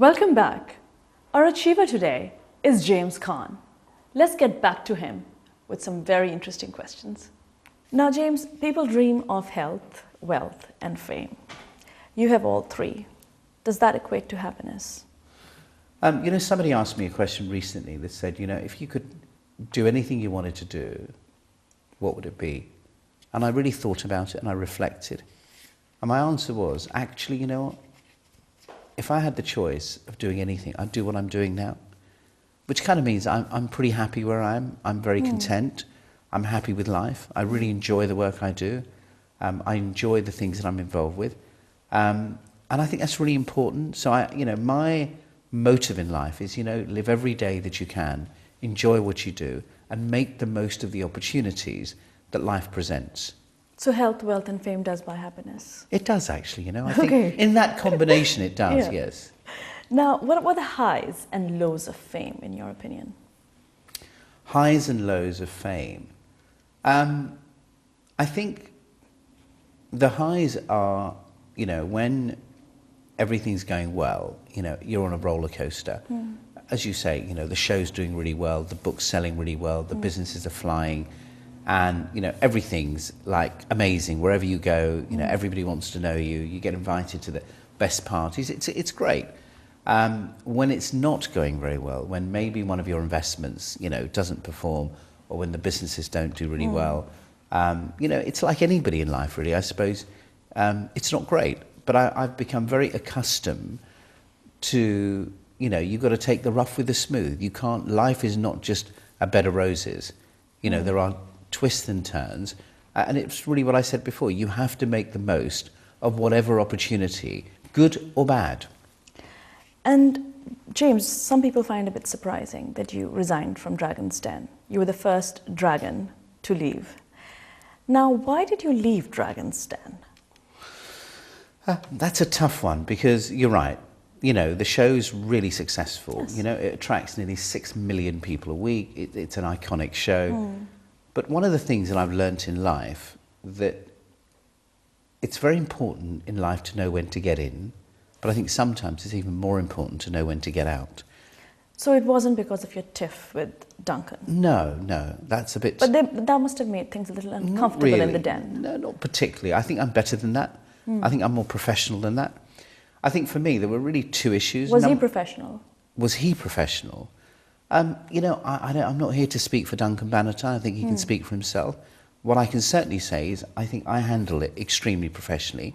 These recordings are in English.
Welcome back. Our achiever today is James Caan. Let's get back to him with some very interesting questions. Now, James, people dream of health, wealth, and fame. You have all three. Does that equate to happiness? Somebody asked me a question recently that said, if you could do anything you wanted to do, what would it be? And I really thought about it and I reflected. And my answer was, actually, you know what? If I had the choice of doing anything, I'd do what I'm doing now. Which kind of means I'm pretty happy where I am. I'm very content. I'm happy with life. I really enjoy the work I do. I enjoy the things that I'm involved with. And I think that's really important. So my motive in life is, live every day that you can, enjoy what you do, and make the most of the opportunities that life presents. So health, wealth, and fame does buy happiness? It does, actually, I think in that combination it does, Yeah. yes. Now, what are the highs and lows of fame, in your opinion? Highs and lows of fame. I think the highs are, when everything's going well, you're on a roller coaster. As you say, the show's doing really well, the book's selling really well, the businesses are flying, and everything's like amazing. Wherever you go, everybody wants to know you. You get invited to the best parties. It's great. When it's not going very well, when maybe one of your investments, doesn't perform, or when the businesses don't do really well, it's like anybody in life, really. I suppose it's not great. But I've become very accustomed to, you've got to take the rough with the smooth. Life is not just a bed of roses. There are twists and turns. And it's really what I said before. You have to make the most of whatever opportunity, good or bad. And James, some people find it a bit surprising that you resigned from Dragon's Den. You were the first dragon to leave. Now, why did you leave Dragon's Den? That's a tough one, because you're right. The show's really successful. Yes. It attracts nearly 6 million people a week. It's an iconic show. But one of the things that I've learnt in life, that it's very important in life to know when to get in, but I think sometimes it's even more important to know when to get out. So it wasn't because of your tiff with Duncan? No, that's a bit... But that must have made things a little uncomfortable in the den. No, not particularly. I think I'm better than that. I think I'm more professional than that. I think for me, there were really two issues. Was he professional? Was he professional? I'm not here to speak for Duncan Bannatyne. I think he can speak for himself. What I can certainly say is I think I handle it extremely professionally.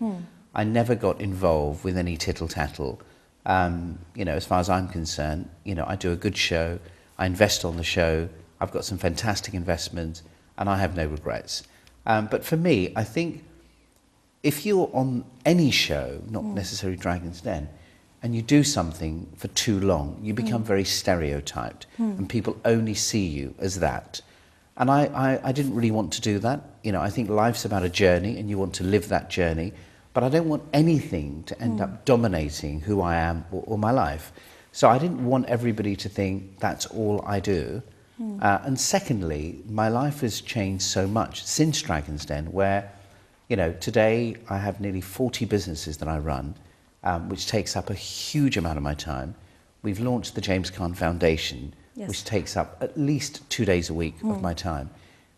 I never got involved with any tittle-tattle. As far as I'm concerned, I do a good show. I invest on the show. I've got some fantastic investments, and I have no regrets. But for me, I think if you're on any show, not necessarily Dragon's Den, and you do something for too long, you become very stereotyped, and people only see you as that. And I didn't really want to do that. I think life's about a journey, and you want to live that journey, but I don't want anything to end up dominating who I am or my life. So I didn't want everybody to think that's all I do. And secondly, my life has changed so much since Dragon's Den, where today I have nearly 40 businesses that I run, which takes up a huge amount of my time. We've launched the James Caan Foundation, which takes up at least 2 days a week of my time.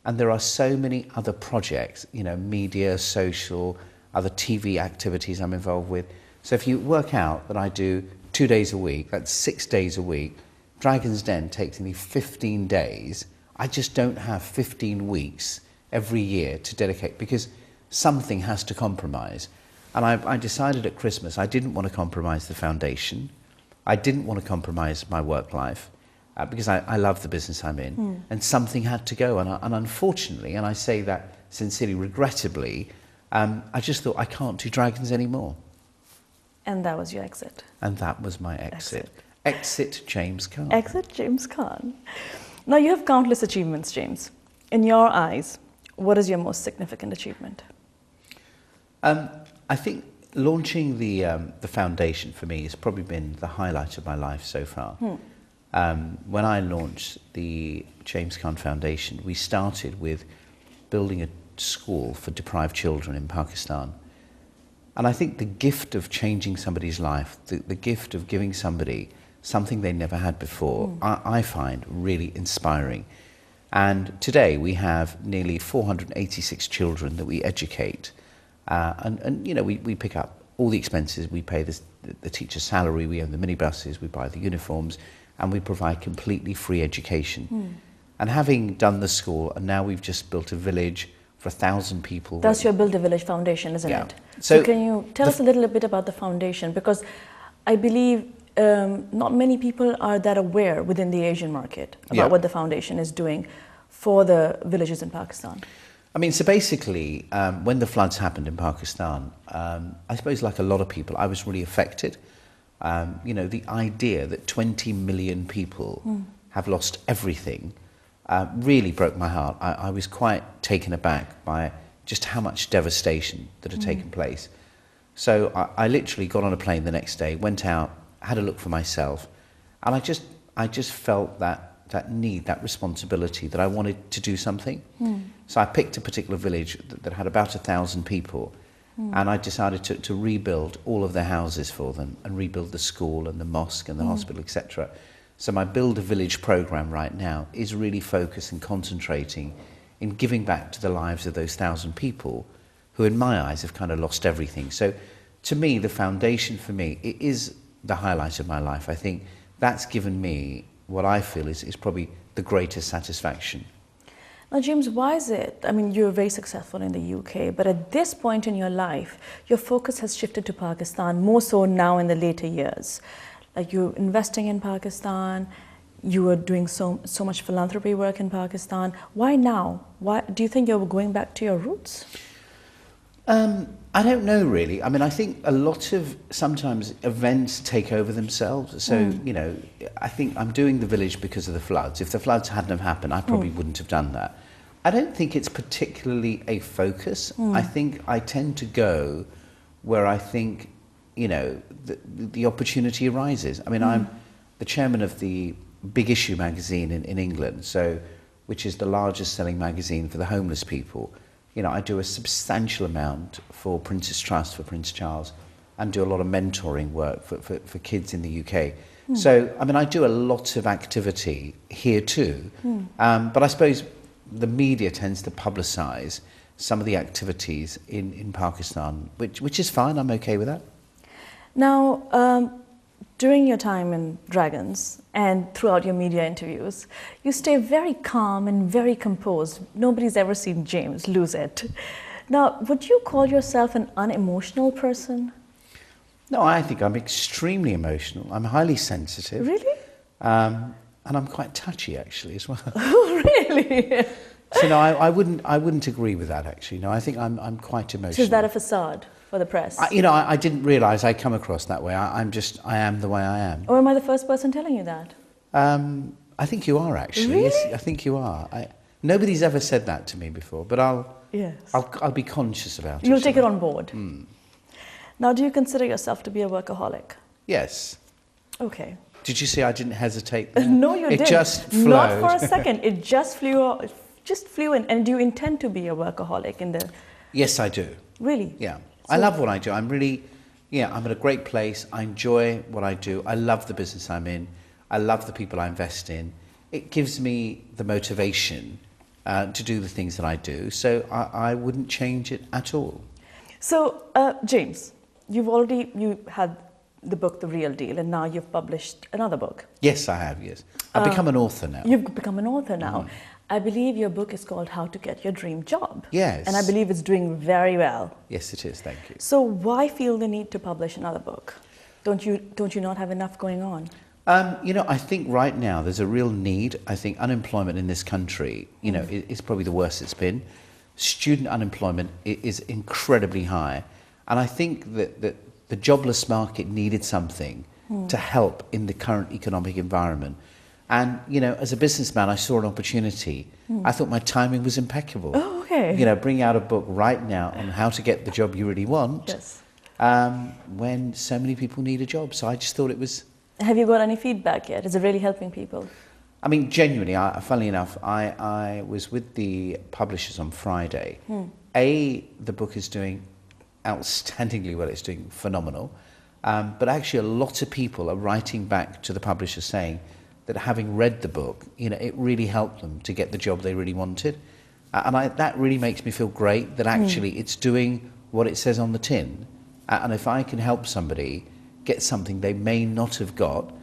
And there are so many other projects, media, social, other TV activities I'm involved with. So if you work out that I do 2 days a week, that's 6 days a week. Dragon's Den takes nearly 15 days. I just don't have 15 weeks every year to dedicate, because something has to compromise. And I decided at Christmas I didn't want to compromise the foundation. I didn't want to compromise my work life, because I love the business I'm in. And something had to go. And unfortunately, and I say that sincerely, regrettably, I just thought I can't do Dragons anymore. And that was your exit? And that was my exit. Exit James Caan. Exit James Caan. Now, you have countless achievements, James. In your eyes, what is your most significant achievement? I think launching the foundation for me has probably been the highlight of my life so far. When I launched the James Caan Foundation, we started with building a school for deprived children in Pakistan. And I think the gift of changing somebody's life, the gift of giving somebody something they never had before, I find really inspiring. And today we have nearly 486 children that we educate. And you know, we pick up all the expenses, we pay the teacher's salary, we own the minibuses, we buy the uniforms, and we provide completely free education. And having done the school, and now we've just built a village for 1,000 people. That's your Build a Village Foundation, isn't it? So can you tell us a little bit about the foundation? Because I believe not many people are that aware within the Asian market about what the foundation is doing for the villages in Pakistan. I mean, so basically, when the floods happened in Pakistan, I suppose like a lot of people, I was really affected. You know, the idea that 20 million people have lost everything really broke my heart. I was quite taken aback by just how much devastation that had taken place. So I literally got on a plane the next day, went out, had a look for myself, and I just felt that need, that responsibility, that I wanted to do something. So I picked a particular village that had about 1,000 people, and I decided to rebuild all of their houses for them and rebuild the school and the mosque and the hospital, etc. So my Build a Village program right now is really focused and concentrating in giving back to the lives of those 1,000 people who in my eyes have kind of lost everything. So to me, the foundation for me, it is the highlight of my life. I think that's given me what I feel is probably the greatest satisfaction. Now, James, why is it? I mean, you're very successful in the UK, but at this point in your life, your focus has shifted to Pakistan, more so now in the later years. Like you're investing in Pakistan, you are doing so much philanthropy work in Pakistan. Why now? Why do you think you're going back to your roots? I don't know really. I mean, I think a lot of sometimes events take over themselves. So, you know, I think I'm doing the village because of the floods. If the floods hadn't have happened, I probably wouldn't have done that. I don't think it's particularly a focus. I think I tend to go where I think, you know, the opportunity arises. I mean, I'm the chairman of the Big Issue magazine in England, so which is the largest selling magazine for the homeless people. You know, I do a substantial amount for Prince's Trust, for Prince Charles, and do a lot of mentoring work for kids in the UK. So, I mean, I do a lot of activity here too, but I suppose the media tends to publicise some of the activities in Pakistan, which is fine, I'm okay with that. Now, during your time in Dragons and throughout your media interviews, you stay very calm and very composed. Nobody's ever seen James lose it. Now, would you call yourself an unemotional person? No, I think I'm extremely emotional. I'm highly sensitive. Really? And I'm quite touchy, actually, as well. Oh, really? So no, I wouldn't agree with that, actually. No, I think I'm quite emotional. So is that a facade for the press? You know, I didn't realise I come across that way. I am the way I am. Or am I the first person telling you that? I think you are, actually. Really? Yes, I think you are. Nobody's ever said that to me before, but Yes. I'll be conscious about it. You'll take it on board. Now, do you consider yourself to be a workaholic? Yes. Okay. Did you see I didn't hesitate there? No, you didn't. It just flowed. Not for a second. It just flew in. And do you intend to be a workaholic in the... Yes, I do. Really? Yeah. I love what I do. I'm at a great place. I enjoy what I do. I love the business I'm in. I love the people I invest in. It gives me the motivation to do the things that I do. So I wouldn't change it at all. So, James, you had the book The Real Deal, and now you've published another book. Yes, I have, yes. I've become an author now. You've become an author now. I believe your book is called How to Get Your Dream Job. Yes. And I believe it's doing very well. Yes, it is, thank you. So why feel the need to publish another book? Don't you not have enough going on? You know, I think right now there's a real need. I think unemployment in this country, you know, is probably the worst it's been. Student unemployment is incredibly high. And I think that the jobless market needed something to help in the current economic environment. And, you know, as a businessman, I saw an opportunity. I thought my timing was impeccable. Oh, okay. You know, bring out a book right now on how to get the job you really want. Yes. When so many people need a job. So I just thought it was... Have you got any feedback yet? Is it really helping people? I mean, genuinely, funnily enough, I was with the publishers on Friday. The book is doing outstandingly well. It's doing phenomenal. But actually, a lot of people are writing back to the publisher saying that having read the book, it really helped them to get the job they really wanted. That really makes me feel great that actually it's doing what it says on the tin. And if I can help somebody get something they may not have got,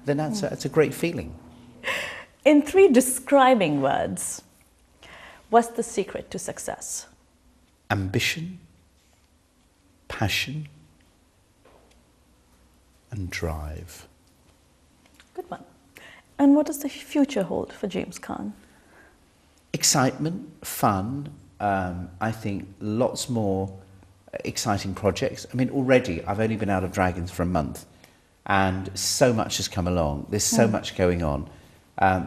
then that's a great feeling. In 3 describing words, what's the secret to success? Ambition, passion, and drive. Good one. And what does the future hold for James Caan? Excitement, fun, I think lots more exciting projects. I mean, already I've only been out of Dragons for a month and so much has come along. There's so much going on.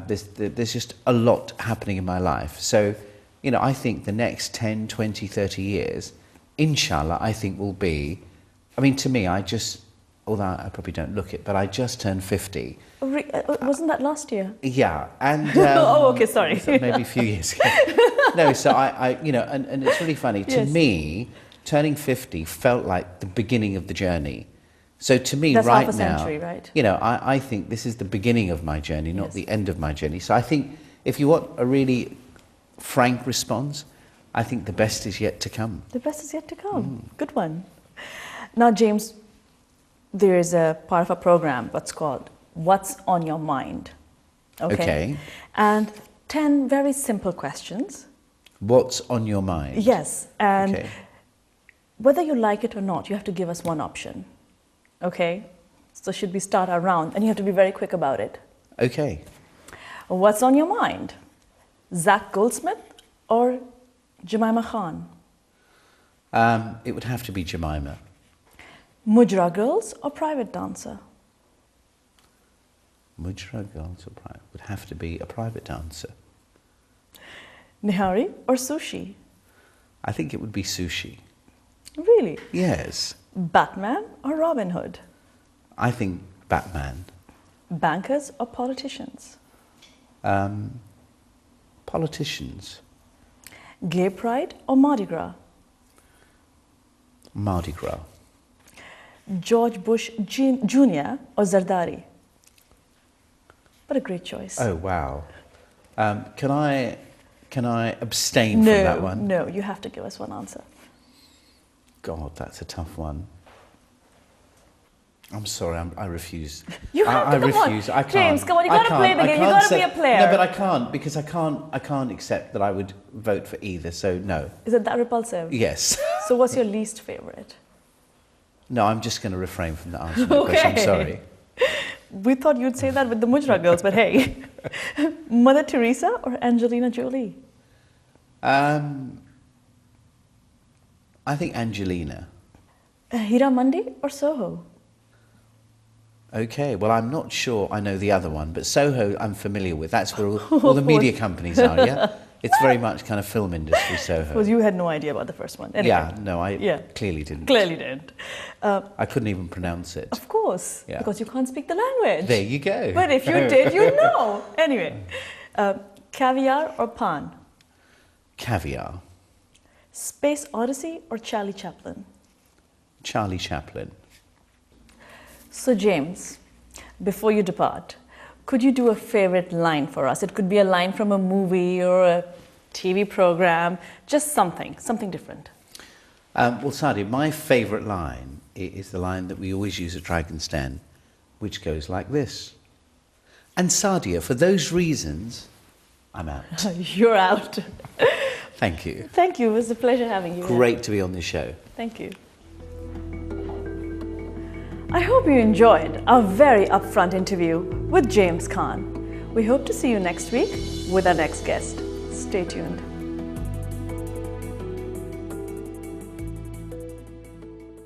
There's just a lot happening in my life. So, I think the next 10, 20, 30 years, inshallah, I think will be, to me, although I probably don't look it, but I just turned 50. Wasn't that last year? Yeah, and oh, okay, sorry. So maybe a few years ago. No, so and it's really funny. To me, turning 50 felt like the beginning of the journey. So to me, that's right half a now, century, right? I think this is the beginning of my journey, not the end of my journey. So I think if you want a really frank response, I think the best is yet to come. The best is yet to come. Good one. Now, James, there is a part of a program what's called What's on Your Mind. Okay. And 10 very simple questions. What's on your mind? Yes. And whether you like it or not, you have to give us one option. Okay? So should we start our round? And you have to be very quick about it. Okay. What's on your mind? Zach Goldsmith or Jemima Khan? It would have to be Jemima. Mujra Girls or Private Dancer? Mujra Girls or Private? Would have to be a private dancer. Nihari or sushi? I think it would be sushi. Really? Yes. Batman or Robin Hood? I think Batman. Bankers or politicians? Politicians. Gay Pride or Mardi Gras? Mardi Gras. George Bush Jr. or Zardari? What a great choice. Oh, wow. Can I abstain from that one? No, you have to give us one answer. God, that's a tough one. I'm sorry, I refuse. You have to, I refuse. On. I can't. James, come on, you gotta play the game. You gotta be a player. No, but I can't because I can't accept that I would vote for either. So no. Is it that repulsive? Yes. So what's your least favorite? No, I'm just going to refrain from the answer to the question. I'm sorry. We thought you'd say that with the Mujra Girls, but hey. Mother Teresa or Angelina Jolie? I think Angelina. Hira Mandi or Soho? Okay, well, I'm not sure I know the other one, but Soho I'm familiar with. That's where all the media companies are, yeah? It's very much kind of film industry, Soho. Because you had no idea about the first one. Anyway. Yeah, no, I clearly didn't. Clearly didn't. I couldn't even pronounce it. Of course, because you can't speak the language. There you go. But if you did, you'd know. Anyway, caviar or pan? Caviar. Space Odyssey or Charlie Chaplin? Charlie Chaplin. So James, before you depart, could you do a favorite line for us? It could be a line from a movie or a TV program, just something different. Well, Sadia, my favourite line is the line that we always use at Dragon's Den, which goes like this. And Sadia, for those reasons, I'm out. You're out. Thank you. Thank you. It was a pleasure having you. Great to be on this show. Thank you. I hope you enjoyed our very upfront interview with James Caan. We hope to see you next week with our next guest. Stay tuned.